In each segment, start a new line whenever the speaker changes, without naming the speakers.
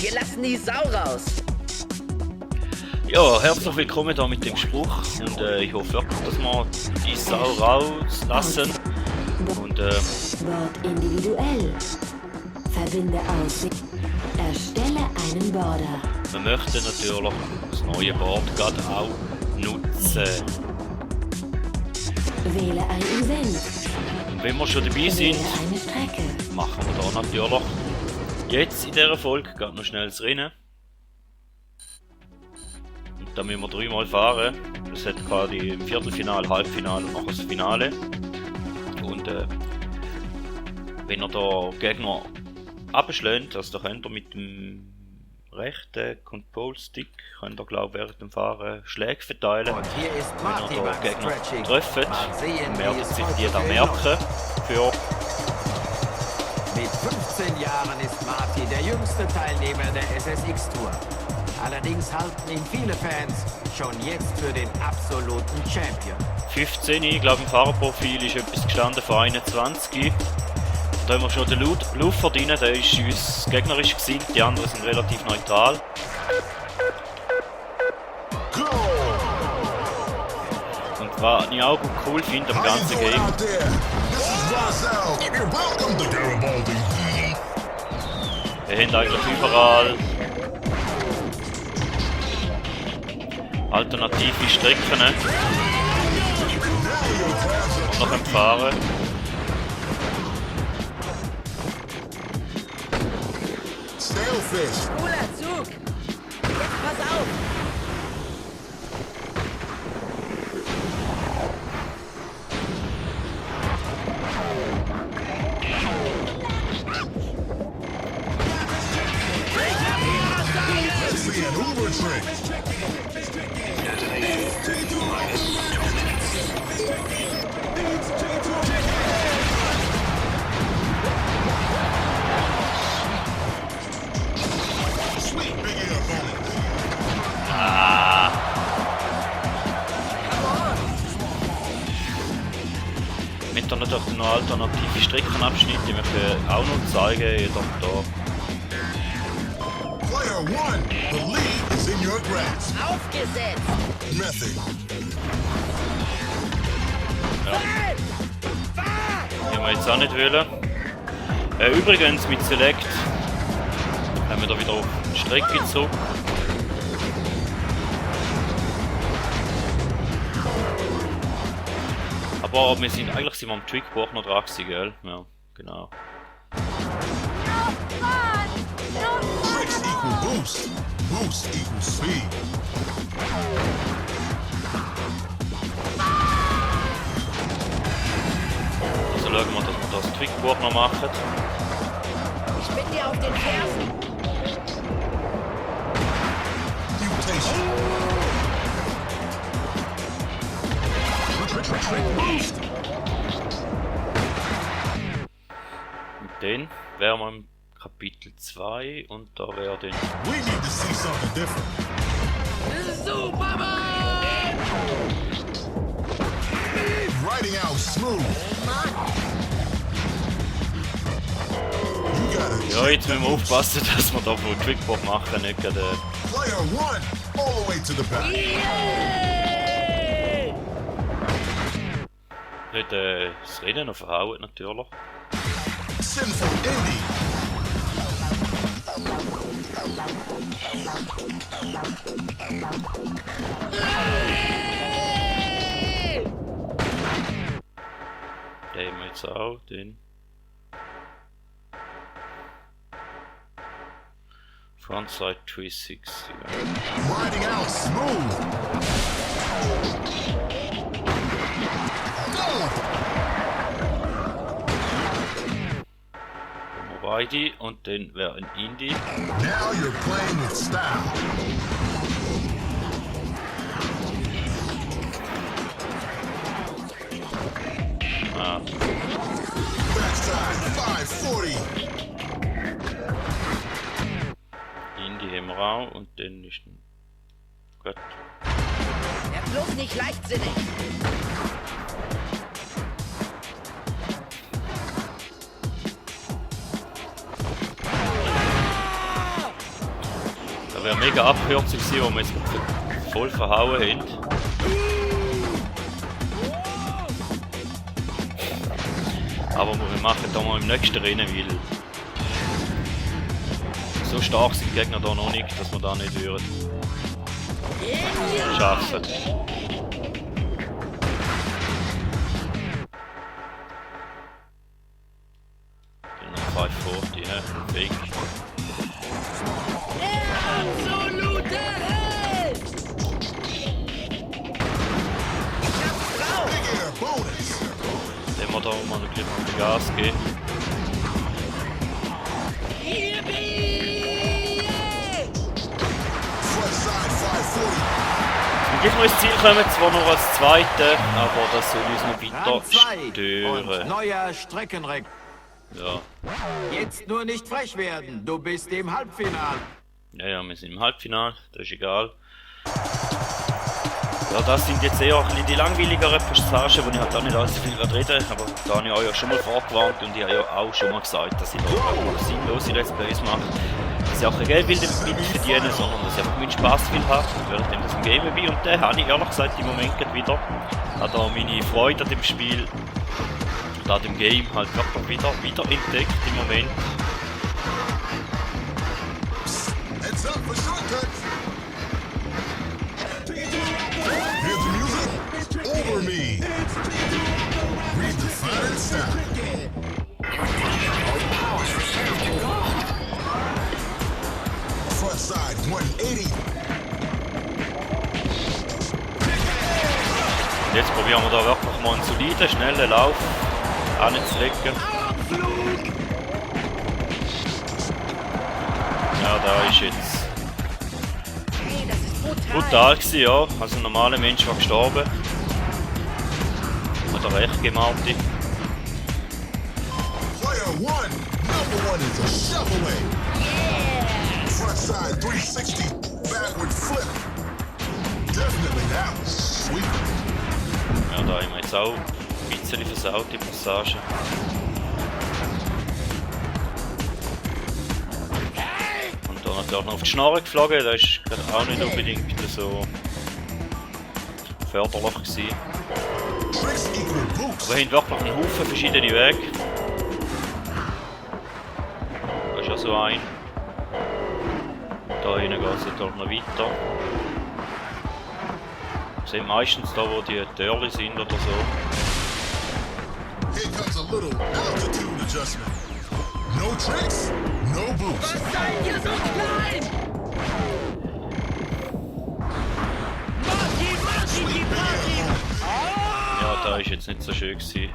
Wir lassen die Sau raus.
Ja, herzlich willkommen da mit dem Spruch und ich hoffe wirklich, dass wir die Sau rauslassen und
Board individuell. Verbinde aus. Erstelle einen Border.
wir möchten natürlich das neue Board gerade auch nutzen.
Wähle ein Event.
Und wenn wir schon dabei
Wähle
sind,
eine Strecke.
machen wir da natürlich jetzt in dieser Folge gerade noch schnell das Rennen. Und da müssen wir 3-mal fahren. Das hat quasi im Viertelfinale, Halbfinale und nachher das Finale. Und wenn ihr da Gegner abschlägt, also da könnt ihr mit dem rechten Control-Stick, könnt ihr glaube während dem Fahren Schläge verteilen.
Und hier ist
Wenn
Marty
ihr da
beim
Gegner
Stretching.
trefft,
Mal sehen,
dann
wie
werden
es
sich
heute
die da
will.
merken. Für
Mit 15 Jahren ist Marty der jüngste Teilnehmer der SSX Tour. Allerdings halten ihn viele Fans schon jetzt für den absoluten Champion.
15, ich glaube im Fahrerprofil ist etwas gestanden von 21. Da haben wir schon den Luffert rein, der ist uns gegnerisch gesinnt, die anderen sind relativ neutral. Und was ich auch cool finde am ganzen Game, wir haben eigentlich überall alternative Strecken und noch ein Fahren.
Cooler Zug. Jetzt pass auf.
Mit da natürlich noch alternative Streckenabschnitte, die möchte ich auch noch zeigen, jedoch da.
Player 1, the lead is in your grasp.
Aufgesetzt.
Method.
Die haben wir jetzt auch nicht wollen. Übrigens mit Select haben wir da wieder auf die Strecke zurück. Aber wir sind eigentlich am Trickboard noch dran gewesen, gell? Ja, genau.
Tricks equal boost. Boost equals speed.
Also schauen wir, dass wir das Trickboard noch machen.
Ich bin dir auf den Fersen.
Mutation.
Und dann wären wir im Kapitel 2 und da wäre dann
We need to see something different.
Superman!
Riding out smooth. You gotta
ja, jetzt müssen wir aufpassen, dass wir da von Trickboard machen, nicht gerade.
Player 1, all the way to the back.
Nicht das Rennen noch verhauen, natürlich.
Sinful Indie.
Den haben wir jetzt auch, den. Frontside 360.
Riding out smooth.
Beide und dann wäre ein Indie.
Now you're playing with style.
Ah,
Backside 540.
Indie haben wir auch und dann ist ein. Gut.
Werd bloß nicht leichtsinnig.
Da wäre mega Abkürzung gewesen, wo wir jetzt voll verhauen haben. Aber wir machen da mal im nächsten Rennen, weil so stark sind die Gegner da noch nicht, dass wir da nicht würden schaffen. Genau, 540, ja, Weg.
Absolute Held! Ich hab's drauf!
Big air bonus.
Wenn wir da mal gleich mal die Gas geben.
Yippie!
Front side 540.
Und gleich noch ins Ziel kommen, zwar noch als Zweite, aber das soll uns nicht
Rang
weiter
2 und
stören.
neuer Streckenrekord.
Ja.
Jetzt nur nicht frech werden, du bist im Halbfinale.
Ja, wir sind im Halbfinale, das ist egal. Ja, das sind jetzt eher ein bisschen die langweiligeren Passagen, wo ich halt auch nicht allzu viel reden, aber da habe ich euch ja schon mal vorgewarnt und ich habe ja auch schon mal gesagt, dass ich da auch sinnlose Let's Plays mache. Dass ich auch kein Geld will damit verdienen, sondern dass ich einfach meinen Spaß will haben, während ich das im Game bin. Und den habe ich ehrlich gesagt im Moment wieder. Ich habe da meine Freude an dem Spiel und an dem Game halt wirklich wieder entdeckt im Moment.
Heads up for shortcuts. Hear the music? Over me. Redefined style. Front side 180.
Jetzt probieren wir da wirklich mal einen soliden, schnellen Lauf anzulegen. Ja, da ist jetzt
Hey, das ist brutal!
brutal gewesen, ja. Also ein normaler Mensch war gestorben. Oder recht Marty.
Player one. Number one is a shove away.
Yeah!
Front side 360. Backward flip. Definitely that was sweet.
Ja, da haben wir jetzt auch ein bisschen versaut, die Passage. Und da natürlich noch auf die Schnarre geflogen, das ist gerade auch nicht unbedingt so förderlich gewesen.
Tricks equal boost.
Aber wir haben wirklich einen Haufen verschiedene Wege. Da ist ja so ein. Da hinten geht es natürlich noch weiter. Wir sind meistens da, wo die Türen sind oder so.
Here comes a little altitude adjustment. No tricks, no boost.
Seid ihr so klein? Martin!
Ja, da ist jetzt nicht so schön gewesen.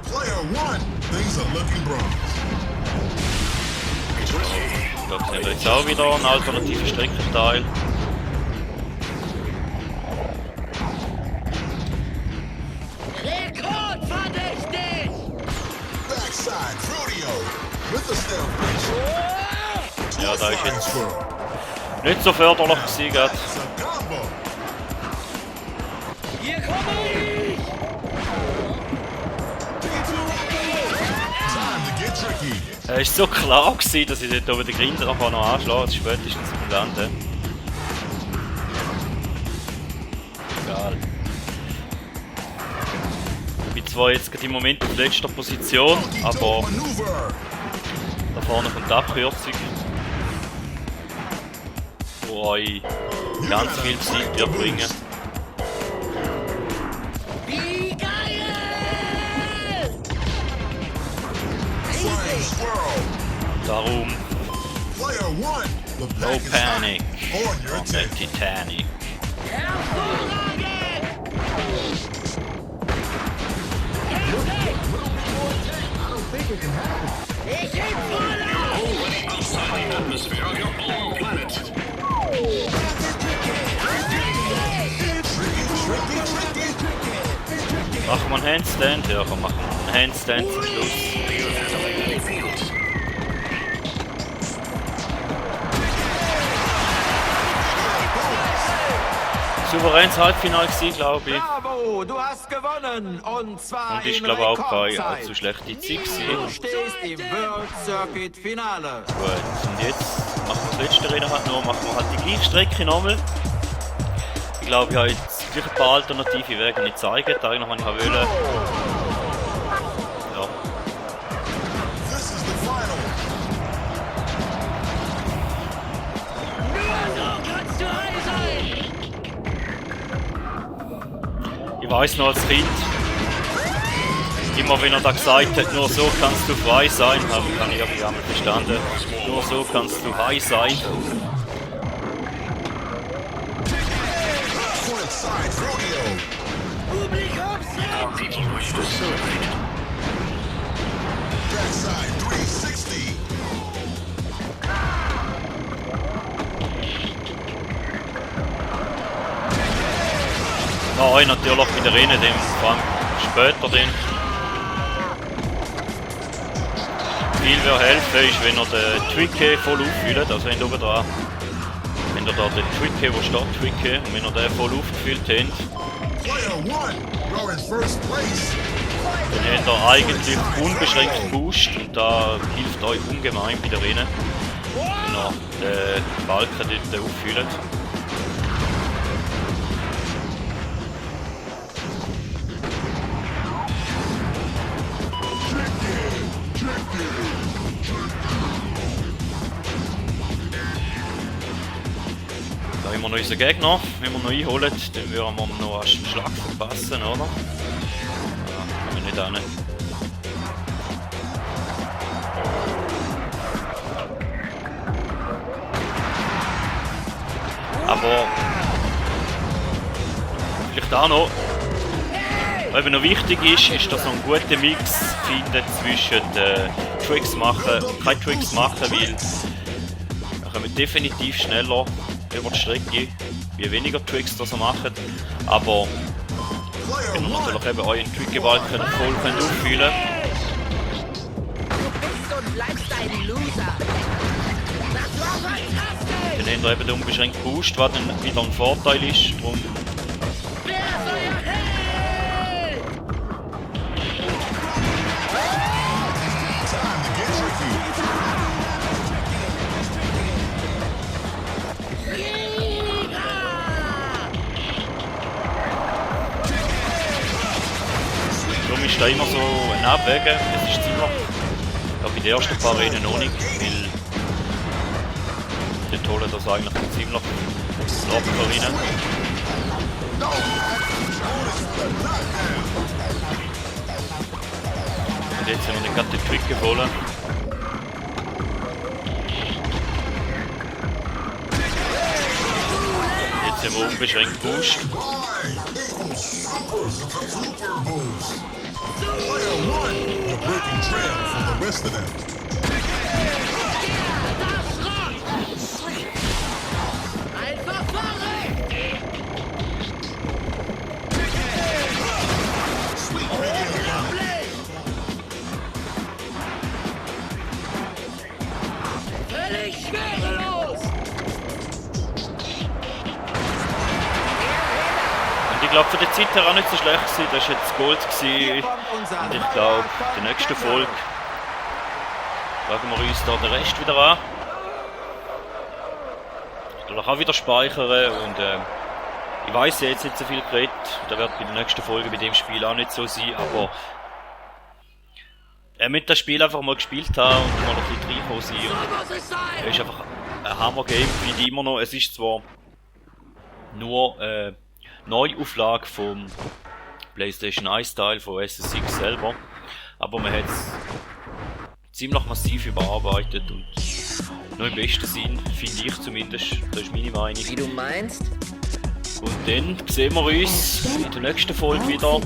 Player one, things are looking bronze.
Da sehen wir jetzt auch wieder einen alternativen Streckenteil.
Rekordverdächtig!
Backside rodeo with a step pitch.
Ja, da ist
Flying
jetzt
swirl.
nicht so förderlich gewesen gerade.
It's a combo.
Hier komme ich!
Time to get tricky.
Es war so klar gewesen, dass ich dort oben den Grinder noch anschlage, spätestens beim Landen. Egal. Ich bin zwar jetzt gerade im Moment auf letzter Position, aber
Dope maneuver.
da vorne kommt die Abkürzung, wo euch ganz viel Zeit wird bringen.
Wie geil!
Flying swirl.
Darum
Player one, the
no
back is
panic
hot. On your
on the
tick.
Titanic.
Hervorragend! Ich heb voll auf!
Machen wir einen Handstand? Ja, komm, machen wir einen Handstand zum Schluss. souveränes Halbfinale gewesen, glaube ich.
Bravo, du hast gewonnen. Und zwar
Und ich
in
glaube auch keine
Rekordzeit.
allzu schlechte Zeit
Du
gewesen.
stehst im World Circuit Finale.
Gut, und jetzt machen wir das letzte Rennen halt noch, machen wir halt die gleiche Strecke nochmal. Ich glaube, ich habe jetzt gleich ein paar alternative Wege nicht gezeigt, eigentlich habe ich wollen. Ja.
This is the final.
Nur so kannst du heil sein!
Ich weiß noch als Kind, immer wenn er da gesagt hat, nur so kannst du frei sein, habe ich aber gar nicht verstanden. Nur so kannst du high sein.
Coincide rodeo.
Publikumsrecht!
Backside 360.
Nein, natürlich bei der Rennen, dem Frank später den. Viel wird helfen ist, wenn er den Twicke voll auffüllt, also wenn oben dran, wenn er da den Twicke, wo steht Twicke, und wenn er den voll aufgefüllt hat,
Player 1. You're in first place.
dann hat er eigentlich unbeschränkt Boost und da hilft euch ungemein bei der Rennen, wenn er den Balken dort auffüllt. Da haben wir noch unseren Gegner, wenn wir noch einholen, dann würden wir noch einen Schlag verpassen, oder? Ja, kann man nicht hin. Aber vielleicht auch noch, was eben noch wichtig ist, dass man einen guten Mix findet zwischen Tricks machen und keine Tricks machen, weil dann kommen wir definitiv schneller über die Strecke, je weniger Tricks das ihr macht. Aber
Player
wenn ihr
1.
natürlich eben euren Trickgebalken voll auffüllen
Du bist und bleibst ein Loser! Das war fantastisch!
dann habt ihr eben den unbeschränkten Boost, was dann wieder ein Vorteil ist. Darum
Wer ist euer Held?
Time to get tricky.
darum ist da immer so ein Abwägen. Es ist ziemlich, ja, bei den ersten paar Rennen noch nicht, weil die holen das eigentlich ziemlich locker rein. Und jetzt haben wir den gerade den Trick geholt. Jetzt haben wir unbeschränkt Boost.
Super boost. Player 1. You're breaking trail from the rest of them.
Einfach verrückt!
Sweet radio.
Völlig schwerelos!
Und ich glaube, für die Zeit her auch nicht so schlecht gewesen. Das war jetzt Gold gewesen. Und ich glaube, die nächste Folge schauen wir uns da den Rest wieder an. Ich will auch wieder speichern und ich weiss ja jetzt nicht so viel geredet. Da wird bei der nächsten Folge bei dem Spiel auch nicht so sein, aber mit das Spiel einfach mal gespielt haben und mal ein bisschen reinkommen sein. Und
Muss es sein!
es ist einfach ein Hammer-Game, finde ich immer noch. Es ist zwar nur Neuauflage vom PlayStation 1 Teil von SSX selber, aber man hat es ziemlich massiv überarbeitet und noch im besten Sinn, finde ich zumindest. Das ist meine Meinung.
Wie du meinst?
Und dann sehen wir uns in der nächsten Folge wieder.